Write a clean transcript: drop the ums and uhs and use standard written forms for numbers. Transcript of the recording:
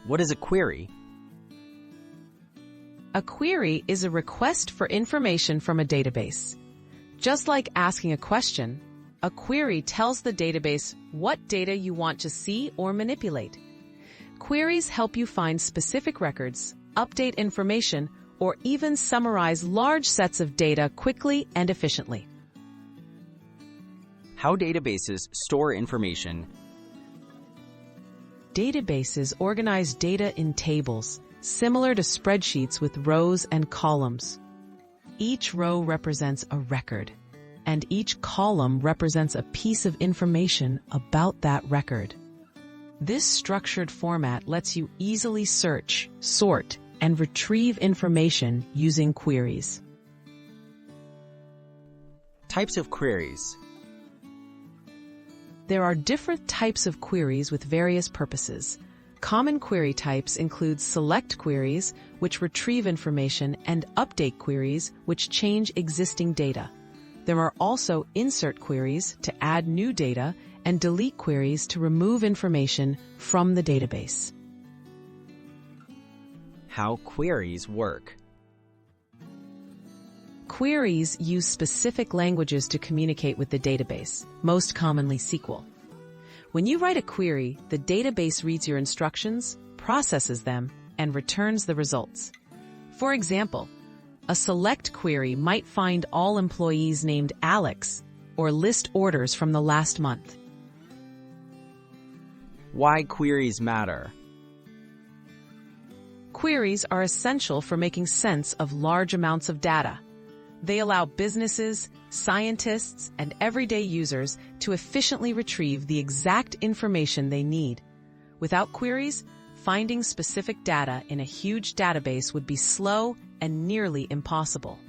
What is a query? A query is a request for information from a database. Just like asking a question, a query tells the database what data you want to see or manipulate. Queries help you find specific records, update information, or even summarize large sets of data quickly and efficiently. How databases store information. Databases organize data in tables, similar to spreadsheets with rows and columns. Each row represents a record, and each column represents a piece of information about that record. This structured format lets you easily search, sort, and retrieve information using queries. Types of queries. There are different types of queries with various purposes. Common query types include select queries, which retrieve information, and update queries, which change existing data. There are also insert queries to add new data and delete queries to remove information from the database. How queries work. Queries use specific languages to communicate with the database, most commonly SQL. When you write a query, the database reads your instructions, processes them, and returns the results. For example, a select query might find all employees named Alex or list orders from the last month. Why queries matter. Queries are essential for making sense of large amounts of data. They allow businesses, scientists, and everyday users to efficiently retrieve the exact information they need. Without queries, finding specific data in a huge database would be slow and nearly impossible.